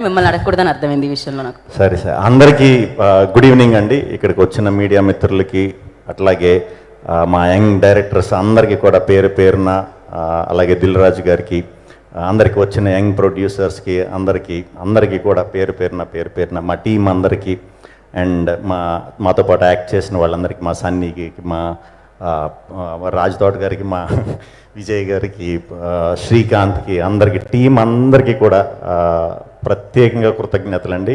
మిమ్మల్ని అడగకూడదని అర్థమైంది ఈ విషయంలో నాకు. సరే సార్, అందరికీ గుడ్ ఈవినింగ్ అండి. ఇక్కడికి వచ్చిన మీడియా మిత్రులకి, అట్లాగే మా యంగ్ డైరెక్టర్స్ అందరికీ కూడా పేరు పేరున, అలాగే దిల్ రాజు గారికి, అందరికీ వచ్చిన యంగ్ ప్రొడ్యూసర్స్కి అందరికీ కూడా పేరు పేరున మా టీం అందరికీ, అండ్ మాతో పాటు యాక్ట్ చేసిన వాళ్ళందరికీ, మా సన్నీకి, మా రాజ్ తోట గారికి, మా విజయ్ గారికి, శ్రీకాంత్కి, అందరికీ టీం అందరికీ కూడా ప్రత్యేకంగా కృతజ్ఞతలండి.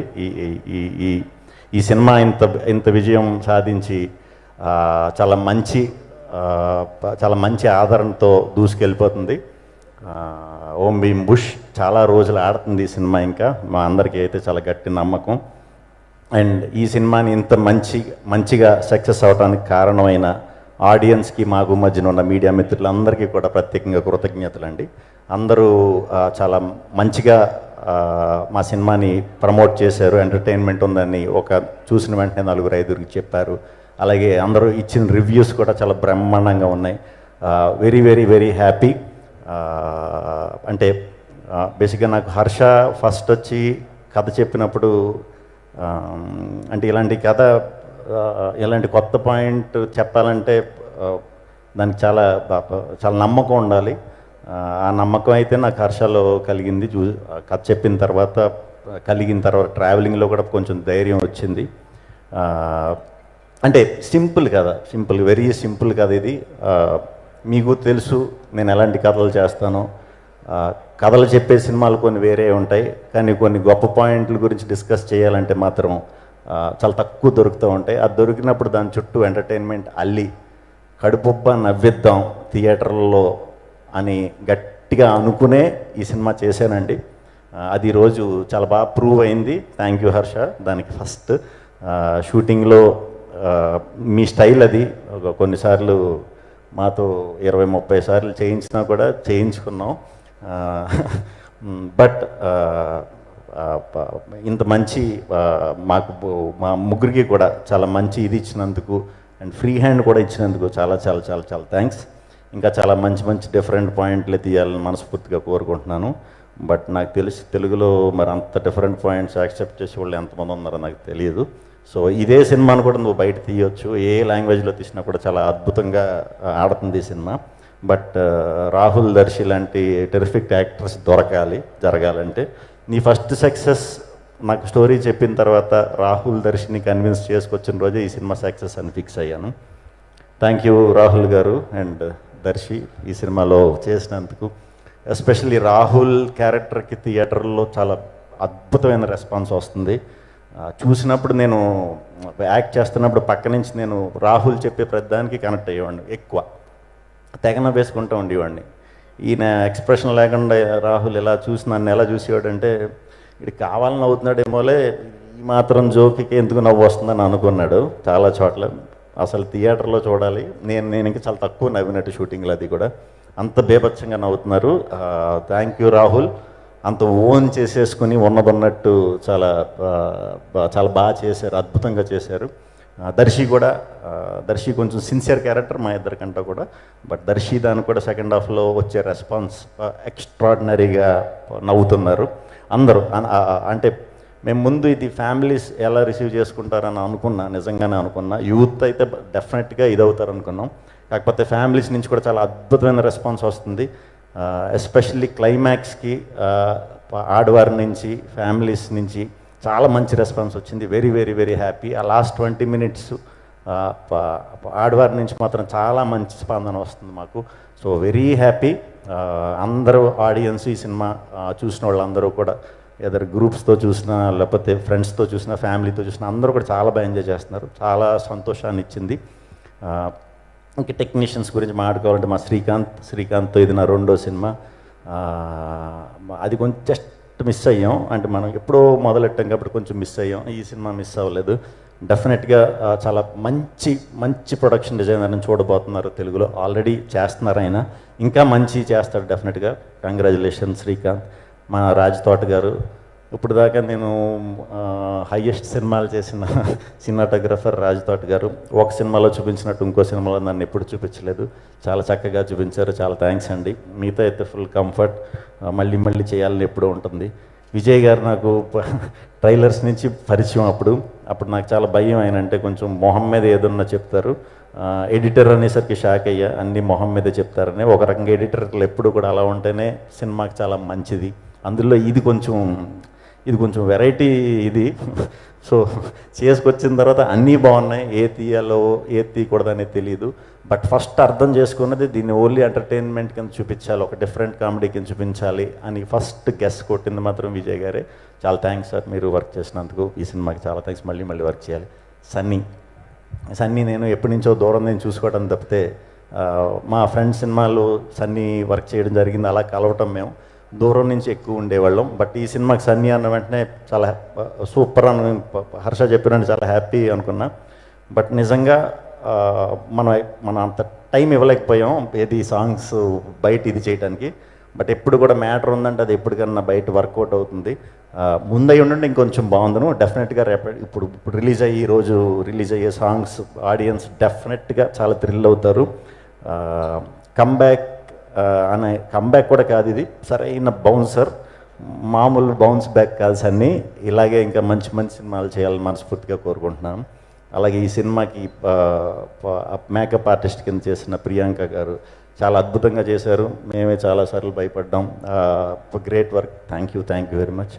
ఈ సినిమా ఇంత విజయం సాధించి చాలా మంచి ఆదరణతో దూసుకెళ్ళిపోతుంది. ఓం భీమ్ బుష్ చాలా రోజులు ఆడుతుంది ఈ సినిమా. ఇంకా మా అందరికీ అయితే చాలా గట్టి నమ్మకం. అండ్ ఈ సినిమాని ఇంత మంచిగా సక్సెస్ అవడానికి కారణమైన ఆడియన్స్కి, మాకు మధ్యన ఉన్న మీడియా మిత్రులందరికీ కూడా ప్రత్యేకంగా కృతజ్ఞతలండి. అందరూ చాలా మంచిగా మా సినిమాని ప్రమోట్ చేశారు. ఎంటర్టైన్మెంట్ ఉందని చూసిన వెంటనే 4-5 చెప్పారు. అలాగే అందరూ ఇచ్చిన రివ్యూస్ కూడా చాలా బ్రహ్మాండంగా ఉన్నాయి. Very very very happy. అంటే బేసిక్గా నాకు హర్ష ఫస్ట్ వచ్చి కథ చెప్పినప్పుడు, అంటే ఇలాంటి కొత్త పాయింట్ చెప్పాలంటే దానికి చాలా నమ్మకం ఉండాలి. ఆ నమ్మకం అయితే నాకు హర్షలో కలిగింది. కథ చెప్పిన తర్వాత ట్రావెలింగ్లో కూడా కొంచెం ధైర్యం వచ్చింది. అంటే వెరీ సింపుల్ కథ ఇది. మీకు తెలుసు నేను ఎలాంటి కథలు చేస్తానో. కథలు చెప్పే సినిమాలు కొన్ని వేరే ఉంటాయి, కానీ కొన్ని గొప్ప పాయింట్ల గురించి డిస్కస్ చేయాలంటే మాత్రం చాలా తక్కువ దొరుకుతూ ఉంటాయి. అది దొరికినప్పుడు దాని చుట్టూ ఎంటర్టైన్మెంట్ అల్లి కడుపుబ్బ నవ్విద్దాం థియేటర్లో అని గట్టిగా అనుకునే ఈ సినిమా చేశానండి. అది ఈరోజు చాలా బాగా ప్రూవ్ అయింది. థ్యాంక్ యూ హర్ష దానికి. ఫస్ట్ షూటింగ్లో మీ స్టైల్ అది. కొన్నిసార్లు మాతో 20-30 సార్లు చేయించినా కూడా చేయించుకున్నాం. బట్ ఇంత మంచి మా ముగ్గురికి కూడా చాలా మంచి ఇది ఇచ్చినందుకు, అండ్ ఫ్రీ హ్యాండ్ కూడా ఇచ్చినందుకు చాలా చాలా చాలా చాలా థ్యాంక్స్. ఇంకా చాలా మంచి డిఫరెంట్ పాయింట్లు తీయాలని మనస్ఫూర్తిగా కోరుకుంటున్నాను. బట్ నాకు తెలిసి తెలుగులో మరి అంత డిఫరెంట్ పాయింట్స్ యాక్సెప్ట్ చేసే వాళ్ళు ఎంతమంది ఉన్నారో నాకు తెలియదు. సో ఇదే సినిమాను కూడా నువ్వు బయట తీయొచ్చు, ఏ లాంగ్వేజ్లో తీసినా కూడా చాలా అద్భుతంగా ఆడుతుంది ఈ సినిమా. బట్ రాహుల్, దర్శి లాంటి టెరిఫిక్ యాక్టర్స్ జరగాలంటే నీ ఫస్ట్ సక్సెస్ నాకు స్టోరీ చెప్పిన తర్వాత రాహుల్, దర్శిని కన్విన్స్ చేసుకొచ్చిన రోజే ఈ సినిమా సక్సెస్ అని ఫిక్స్ అయ్యాను. థ్యాంక్ యూ రాహుల్ గారు అండ్ దర్శి ఈ సినిమాలో చేసినందుకు. ఎస్పెషల్లీ రాహుల్ క్యారెక్టర్కి థియేటర్లో చాలా అద్భుతమైన రెస్పాన్స్ వస్తుంది. చూసినప్పుడు నేను యాక్ట్ చేస్తున్నప్పుడు పక్క నుంచి నేను రాహుల్ చెప్పే ప్రతిదానికి కనెక్ట్ అయ్యేవాడిని. ఎక్కువ తెగన వేసుకుంటూ ఉండేవాడిని. ఈయన ఎక్స్ప్రెషన్ లేకుండా రాహుల్ నన్ను ఎలా చూసేవాడంటే, ఇది కావాలని నవ్వుతున్నాడేమోలే, ఈ మాత్రం జోక్కి ఎందుకు నవ్వు వస్తుందని అనుకున్నాడు చాలా చోట్ల. అసలు థియేటర్లో చూడాలి. నేను ఇంకా చాలా తక్కువ నవ్వినట్టు షూటింగ్లో, అది కూడా అంత బేభత్సంగా నవ్వుతున్నారు. Thank you Rahul. అంత ఓన్ చేసేసుకుని ఉన్నట్టు చాలా బాగా చేశారు, అద్భుతంగా చేశారు. దర్శి కొంచెం సిన్సియర్ క్యారెక్టర్ మా ఇద్దరికంటే కూడా. బట్ దర్శి దానికి కూడా సెకండ్ హాఫ్లో వచ్చే రెస్పాన్స్ ఎక్స్ట్రాడినరీగా నవ్వుతున్నారు అందరూ. అంటే మేము ముందు ఇది ఫ్యామిలీస్ ఎలా రిసీవ్ చేసుకుంటారని నిజంగానే అనుకున్నా. యూత్ అయితే డెఫినెట్గా ఇదవుతారు అనుకున్నాం. కాకపోతే ఫ్యామిలీస్ నుంచి కూడా చాలా అద్భుతమైన రెస్పాన్స్ వస్తుంది. ఎస్పెషల్లీ క్లైమాక్స్కి ఆడవారి నుంచి, ఫ్యామిలీస్ నుంచి చాలా మంచి రెస్పాన్స్ వచ్చింది. Very very very happy. ఆ లాస్ట్ 20 minutes ఆడవారి నుంచి మాత్రం చాలా మంచి స్పందన వస్తుంది మాకు. So very happy. అందరూ ఆడియన్స్ ఈ సినిమా చూసిన వాళ్ళందరూ కూడా, ఏదైనా గ్రూప్స్తో చూసినా, లేకపోతే ఫ్రెండ్స్తో చూసినా, ఫ్యామిలీతో చూసినా, అందరూ కూడా చాలా బాగా ఎంజాయ్ చేస్తున్నారు. చాలా సంతోషాన్ని ఇచ్చింది. ఇంకా టెక్నీషియన్స్ గురించి మాట్లాడుకోవాలంటే మా శ్రీకాంత్తో ఇది నా 2వ సినిమా. అది కొంచెం జస్ట్ మిస్ అయ్యాం. అంటే మనం ఎప్పుడో మొదలెట్టాం కాబట్టి కొంచెం మిస్ అయ్యాం. ఈ సినిమా మిస్ అవ్వలేదు. డెఫినెట్గా చాలా మంచి ప్రొడక్షన్ డిజైనర్ని చూడబోతున్నారు తెలుగులో. ఆల్రెడీ చేస్తున్నారు ఆయన, ఇంకా మంచి చేస్తాడు డెఫినెట్గా. కంగ్రాచులేషన్స్ శ్రీకాంత్. మా రాజ్ తోట గారు, ఇప్పుడు దాకా నేను హైయెస్ట్ సినిమాలు చేసిన సినిమాటోగ్రఫర్ రాజ్ తోట గారు. ఒక సినిమాలో చూపించినట్టు ఇంకో సినిమాలో నన్ను ఎప్పుడు చూపించలేదు. చాలా చక్కగా చూపించారు. చాలా థ్యాంక్స్ అండి. మీతో అయితే ఫుల్ కంఫర్ట్. మళ్ళీ చేయాలని ఎప్పుడూ ఉంటుంది. విజయ్ గారు నాకు ట్రైలర్స్ నుంచి పరిచయం అప్పుడు నాకు చాలా భయం ఆయన అంటే కొంచెం మొహం మీద ఏదన్నా చెప్తారు. ఎడిటర్ అనేసరికి షాక్ అయ్యా, అన్ని మొహం మీదే చెప్తారని. ఒక రకంగా ఎడిటర్లు ఎప్పుడు కూడా అలా ఉంటేనే సినిమాకి చాలా మంచిది. అందులో ఇది కొంచెం వెరైటీ ఇది. సో చేసుకొచ్చిన తర్వాత అన్నీ బాగున్నాయి, ఏ తీయాలో ఏ తీయకూడదనేది తెలియదు. బట్ ఫస్ట్ అర్థం చేసుకున్నది దీన్ని ఓన్లీ ఎంటర్టైన్మెంట్ కింద చూపించాలి, ఒక డిఫరెంట్ కామెడీ కింద చూపించాలి అని ఫస్ట్ గెస్ కొట్టింది మాత్రం విజయ్ గారే. చాలా థ్యాంక్స్ సార్ మీరు వర్క్ చేసినందుకు. ఈ సినిమాకి చాలా థ్యాంక్స్. మళ్ళీ వర్క్ చేయాలి. సన్నీ నేను ఎప్పటి నుంచో దూరం నేను చూసుకోవడం తప్పితే మా ఫ్రెండ్స్ సినిమాలు సన్నీ వర్క్ చేయడం జరిగింది, అలా కలవటం మేము దూరం నుంచి ఎక్కువ ఉండేవాళ్ళం. బట్ ఈ సినిమాకి సన్నీ అన్న వెంటనే చాలా సూపర్ అని హర్ష చెప్పినట్టు చాలా హ్యాపీ అనుకున్నా. బట్ నిజంగా మనం అంత టైం ఇవ్వలేకపోయాం ఏది సాంగ్స్ బయట ఇది చేయడానికి. బట్ ఎప్పుడు కూడా మ్యాటర్ ఉందంటే అది ఎప్పటికన్నా బయట వర్కౌట్ అవుతుంది. ముందై ఉండండి ఇంకొంచెం బాగుందను. డెఫినెట్గా ఇప్పుడు ఈరోజు రిలీజ్ అయ్యే సాంగ్స్ ఆడియన్స్ డెఫినెట్గా చాలా థ్రిల్ అవుతారు. కంబ్యాక్ కూడా కాదు, ఇది సరైన బౌన్సర్, మామూలు బౌన్స్ బ్యాక్ కాదు సన్నీ. ఇలాగే ఇంకా మంచి మంచి సినిమాలు చేయాలని మనస్ఫూర్తిగా కోరుకుంటున్నాను. అలాగే ఈ సినిమాకి మేకప్ ఆర్టిస్ట్ కింద చేసిన ప్రియాంక గారు చాలా అద్భుతంగా చేశారు. మేమే చాలాసార్లు భయపడ్డాం. Great work. Thank you very much.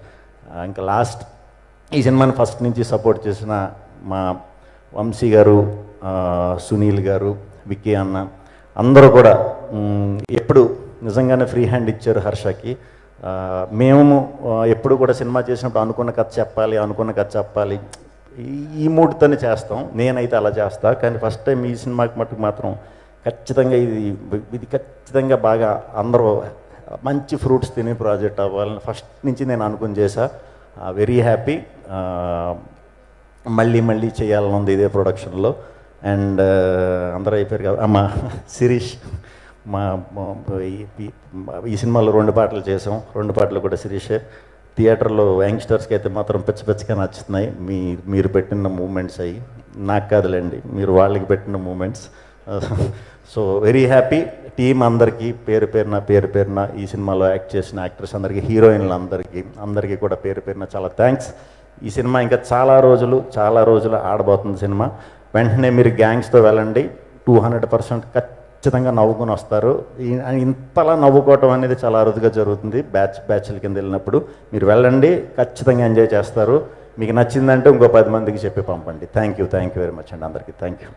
ఇంకా లాస్ట్ ఈ సినిమాని ఫస్ట్ నుంచి సపోర్ట్ చేసిన మా వంశీ గారు, సునీల్ గారు, విక్కీ అన్న అందరూ కూడా ఎప్పుడు నిజంగానే ఫ్రీ హ్యాండ్ ఇచ్చారు హర్షకి. మేము ఎప్పుడు కూడా సినిమా చేసినప్పుడు అనుకున్న కథ చెప్పాలి ఈ మూడుతోనే చేస్తాం. నేనైతే అలా చేస్తా. కానీ ఫస్ట్ టైం ఈ సినిమాకి మటుకు మాత్రం ఖచ్చితంగా ఇది ఖచ్చితంగా బాగా అందరూ మంచి ఫ్రూట్స్ తినే ప్రాజెక్ట్ అవ్వాలని ఫస్ట్ నుంచి నేను అనుకుని చేశా. Very happy. మళ్ళీ చేయాలని ఇదే ప్రొడక్షన్లో. అండ్ అందరూ అయిపోయారు కదా. మా శిరీష్ ఈ సినిమాలో 2 పాటలు చేసాం. 2 పాటలు కూడా శిరీషే. థియేటర్లో యంగ్స్టర్స్కి అయితే మాత్రం పిచ్చగా నచ్చుతున్నాయి. మీరు పెట్టిన మూమెంట్స్ అయ్యి నాకు కాదులేండి, మీరు వాళ్ళకి పెట్టిన moments. So very happy. Team అందరికీ పేరు పేరున ఈ సినిమాలో యాక్ట్ చేసిన యాక్టర్స్ అందరికీ, హీరోయిన్లు అందరికీ కూడా పేరు పేరున చాలా థ్యాంక్స్. ఈ సినిమా ఇంకా చాలా రోజులు ఆడబోతుంది సినిమా. వెంటనే మీరు గ్యాంగ్స్తో వెళ్ళండి, 200% ఖచ్చితంగా నవ్వుకొని వస్తారు. ఇంతలా నవ్వుకోవటం అనేది చాలా అరుదుగా జరుగుతుంది బ్యాచ్ల కింద వెళ్ళినప్పుడు. మీరు వెళ్ళండి, ఖచ్చితంగా ఎంజాయ్ చేస్తారు. మీకు నచ్చిందంటే ఇంకో 10 మందికి చెప్పి పంపండి. థ్యాంక్ యూ వెరీ మచ్ అండి అందరికీ. Thank you.